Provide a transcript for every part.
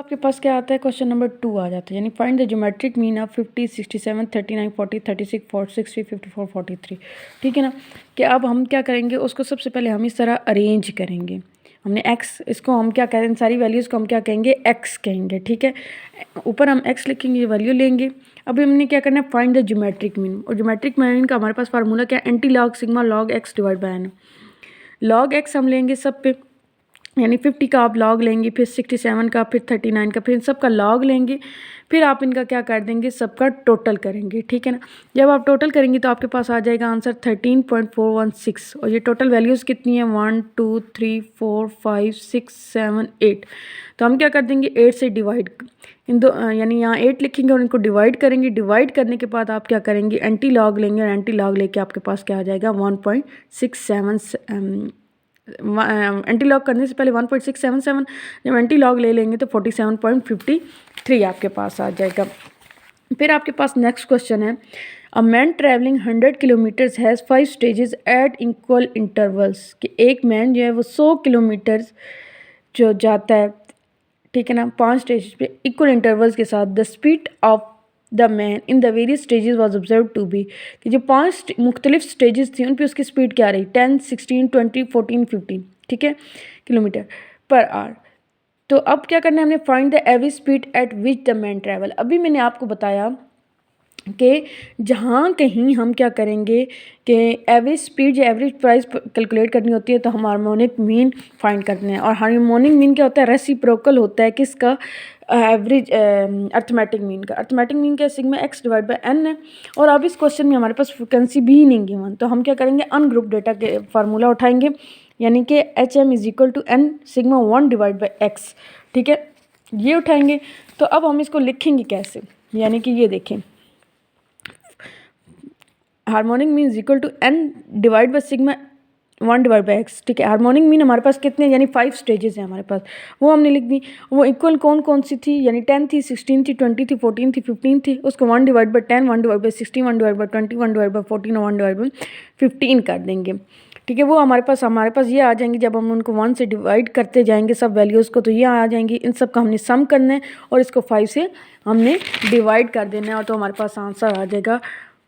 आपके पास क्या आता है, क्वेश्चन नंबर 2 आ जाता है, यानी find the geometric mean of 50, 67, 39, 40, 36, 60, 54, 43। ठीक है ना। कि अब हम क्या करेंगे, उसको सबसे पहले हम इस तरह अरेंज करेंगे। हमने एक्स, इसको हम क्या करें, सारी वैल्यूज़ को हम क्या कहेंगे, एक्स कहेंगे। ठीक है, ऊपर हम एक्स लिखेंगे, ये वैल्यू लेंगे। अभी हमने क्या करना है, फाइंड द ज्योमेट्रिक मीन। और ज्योमेट्रिक मीन का हमारे पास फार्मूला क्या है, anti log sigma log x divide by n. Log x हम लेंगे सब पे, यानी 50 का आप लॉग लेंगे, फिर 67 का, फिर 39 का, फिर इन सब का लॉग लेंगे। फिर आप इनका क्या कर देंगे, सबका टोटल करेंगे। ठीक है ना। जब आप टोटल करेंगे तो आपके पास आ जाएगा आंसर 13.416। और ये टोटल वैल्यूज़ कितनी है, 1 2 3 4 5 6 7 8। तो हम क्या कर देंगे, 8 से डिवाइड, इन दो यानी यहाँ 8 लिखेंगे और इनको डिवाइड करेंगे। डिवाइड करने के बाद आप क्या करेंगे, एंटी लॉग लेंगे, और एंटी लॉग लेके आपके पास क्या आ जाएगा, 1.67। एंटी लॉग करने से पहले 1.677, जब एंटी लॉग ले लेंगे तो 47.53 आपके पास आ जाएगा। फिर आपके पास नेक्स्ट क्वेश्चन है, a man travelling 100 kilometres has 5 stages at equal intervals. कि एक मैन जो है वो 100 किलोमीटर्स जो जाता है, ठीक है ना, 5 स्टेज पे इक्वल इंटरवल्स के साथ। The speed of the man in the various stages was observe to be. कि जो 5 मुख्तलिफ स्टेजेस थी उन पे उसकी स्पीड क्या रही, 10, 16, 20, 14, 15, ठीक है, किलोमीटर पर आवर। तो अब क्या करना है, हमने find the average speed at which the man travel. अभी मैंने आपको बताया कि जहाँ कहीं हम क्या करेंगे कि एवरेज स्पीड या एवरेज प्राइस कैलकुलेट करनी होती है तो हम हार्मोनिक मीन फाइंड करते हैं। और हार्मोनिक मीन क्या होता है, रेसिप्रोकल होता है किसका, एवरेज अर्थमेटिक मीन का। अर्थमेटिक मीन क्या, sigma x divide by n है। और अब इस क्वेश्चन में हमारे पास फ्रिक्वेंसी भी नहीं गिवन, तो हम क्या करेंगे, अनग्रुप डेटा के फार्मूला उठाएंगे, यानी कि H M is equal to n sigma 1 divide by x. ठीक है, ये उठाएंगे। तो अब हम इसको लिखेंगे कैसे, यानी कि ये देखें, harmonic mean is equal to n divide by sigma 1 divide by x. ठीक है, हार्मोनिक मीन हमारे पास कितने, यानी 5 स्टेजेस हैं हमारे पास, वो हमने लिख दी। वो इक्वल कौन कौन सी थी, यानी 10 थी, 16 थी, 20 थी, 14 थी, 15 थी। उसको 1 divide by 10, 1 divide by 16, 1 divide by 20, 1 divide by 14 और 1 डिवाइड बाई 15 कर देंगे। ठीक है, वो हमारे पास ये आ जाएंगे। जब हम उनको 1 से डिवाइड करते जाएंगे सब वैल्यूज़ को, तो ये आ जाएंगी। इन सब का हमने सम करना है और इसको 5 से हमने डिवाइड कर देना है, और तो हमारे पास आंसर आ जाएगा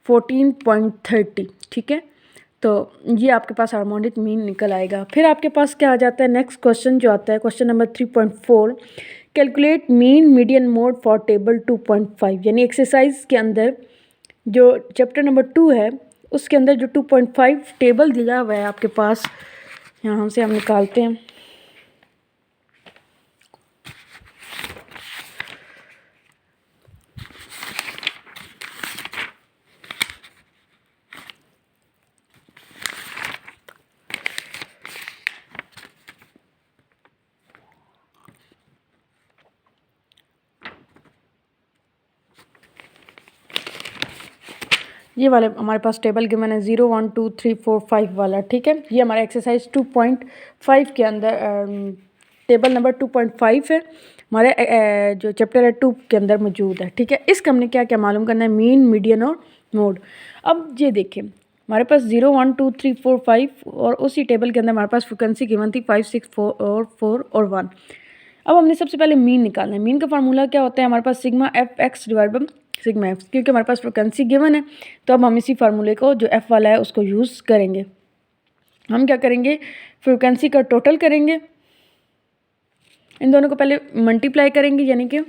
14.30। ठीक है, तो ये आपके पास हार्मोनिक मीन निकल आएगा। फिर आपके पास क्या आ जाता है, नेक्स्ट क्वेश्चन जो आता है, question number 3.4, calculate mean median mode for table 2.5। यानी एक्सरसाइज के अंदर जो चैप्टर नंबर 2 है उसके अंदर जो 2.5 टेबल दिया हुआ है आपके पास, यहाँ से हम निकालते हैं। ये वाले हमारे पास टेबल गिवन है 0 1 2 3 4 5 वाला। ठीक है, ये हमारा एक्सरसाइज 2.5 के अंदर टेबल नंबर 2.5 है हमारे जो चैप्टर है 2 के अंदर मौजूद है। ठीक है, इसका हमने क्या क्या मालूम करना है, मीन मीडियन और मोड। अब ये देखिए, हमारे पास 0 1 2 3 4 5 और उसी टेबल के अंदर हमारे पास फ्रिक्वेंसी गिवन थी 5 6 4 और 1। अब हमने सबसे पहले मीन निकालना है। मीन का फार्मूला क्या होता है, हमारे पास sigma f x divide by sigma f, क्योंकि हमारे पास फ्रिक्वेंसी गिवन है तो अब हम इसी फार्मूले को जो एफ वाला है उसको यूज़ करेंगे। हम क्या करेंगे, फ्रिक्वेंसी का टोटल करेंगे, इन दोनों को पहले मल्टीप्लाई करेंगे, यानी कि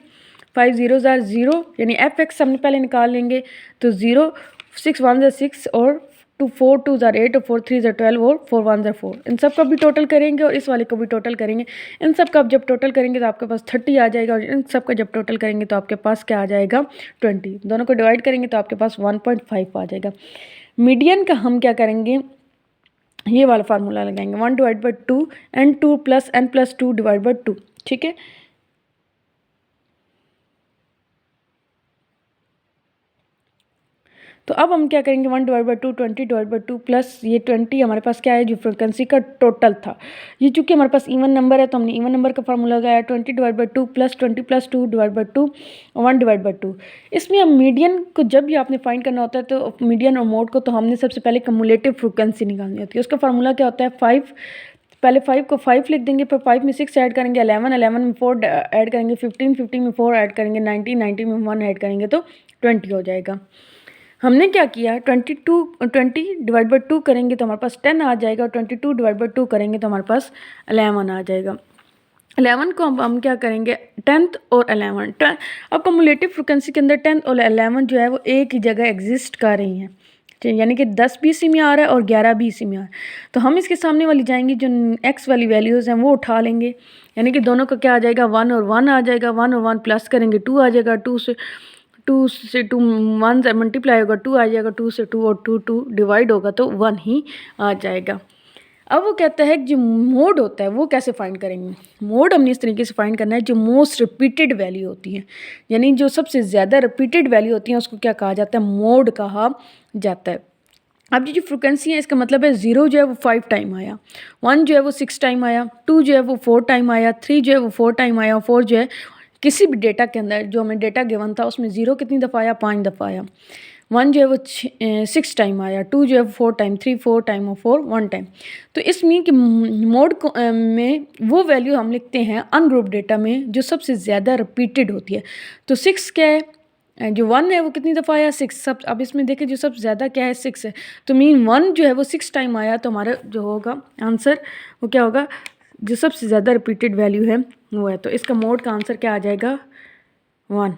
5 0 ज़ार 0, यानी एफ एक्स हमने पहले निकाल लेंगे। तो 0 6 1 ज़ार 6 और 2 4 2 ज़ार 8 और 4 3 ज़ार 12 और 4 1 ज़ार 4। इन सब का भी टोटल करेंगे और इस वाले को भी टोटल करेंगे। इन सब का जब टोटल करेंगे तो आपके पास 30 आ जाएगा, और इन सब का जब टोटल करेंगे तो आपके पास क्या आ जाएगा, 20। दोनों को डिवाइड करेंगे तो आपके पास 1.5 आ जाएगा। मीडियन का हम क्या करेंगे, ये वाला फार्मूला लगाएंगे, 1 divide by 2 n 2 plus n plus 2 divide by 2। ठीक है, तो अब हम क्या करेंगे, 1 divide by 2 20 divide by 2 plus ये 20 हमारे पास क्या है, जो फ्रिक्वेंसी का टोटल था। ये चूँकि हमारे पास इवन नंबर है तो हमने इवन नंबर का फार्मूला लगाया, 20 divide by 2 plus 20 plus 2 divide by 2 और 1 डिवाइड बाई 2। इसमें हम मीडियन को जब भी आपने फाइंड करना होता है तो मीडियन और मोड को, तो हमने सबसे पहले कम्युलेटिव फ्रिक्वेंसी निकालनी होती है। उसका फार्मूला क्या होता है, 5 पहले 5 को 5 लिख देंगे, फिर 5 में 6 ऐड करेंगे, 11 में 4 ऐड करेंगे, 15 में 4 ऐड करेंगे, 90 में 1 ऐड करेंगे तो 20 हो जाएगा। हमने क्या किया, 20 डिवाइड बाई 2 करेंगे तो हमारे पास 10 आ जाएगा, और 22 डिवाइड बाई 2 करेंगे तो हमारे पास 11 आ जाएगा। 11 को हम क्या करेंगे, 10th और 11 अब कम्युलेटिव फ्रिक्वेंसी के अंदर 10 और 11 जो है वो एक ही जगह एग्जिस्ट कर रही हैं, यानी कि 10 भी इसी में आ रहा है और 11 भी इसी में आ रहा है। तो हम इसके सामने वाली जाएंगे, जो एक्स वाली वैल्यूज़ हैं वो उठा लेंगे, यानी कि दोनों का क्या आ जाएगा, 1 और 1 आ जाएगा, 1 और 1 प्लस करेंगे 2 आ जाएगा, 2 से 1 से मल्टीप्लाई होगा 2 आ जाएगा, 2 से 2 और 2 डिवाइड होगा तो 1 ही आ जाएगा। अब वो कहता है कि जो मोड होता है वो कैसे फाइंड करेंगे। मोड हमने इस तरीके से फाइंड करना है, जो मोस्ट रिपीटेड वैल्यू होती है, यानी जो सबसे ज़्यादा रिपीटेड वैल्यू होती है उसको क्या कहा जाता है, मोड कहा जाता है। अब ये जो फ्रिक्वेंसी है इसका मतलब है 0 जो है वो 5 टाइम आया, 1 जो है वो 6 टाइम आया, 2 जो है वो 4 टाइम आया, 3 जो है वो 4 टाइम आया, 4 जो है किसी भी डेटा के अंदर जो हमें डेटा गिवन था उसमें 0 कितनी दफ़ा आया, 5 दफ़ा आया, 1 जो है वो 6 टाइम आया, 2 जो है 4 टाइम, 3 4 टाइम और 4 1 टाइम। तो इस मीन कि मोड में वो वैल्यू हम लिखते हैं अनग्रुप डेटा में जो सबसे ज़्यादा रिपीटेड होती है। तो 6 क्या है, जो 1 है वो कितनी दफ़ा आया, 6 सब। अब इसमें देखें जो सबसे ज़्यादा क्या है, 6 है, तो मीन 1 जो है वो 6 टाइम आया, तो हमारा जो होगा आंसर वो क्या होगा, जो सबसे ज़्यादा रिपीटेड वैल्यू है वो है। तो इसका मोड का आंसर क्या आ जाएगा, 1।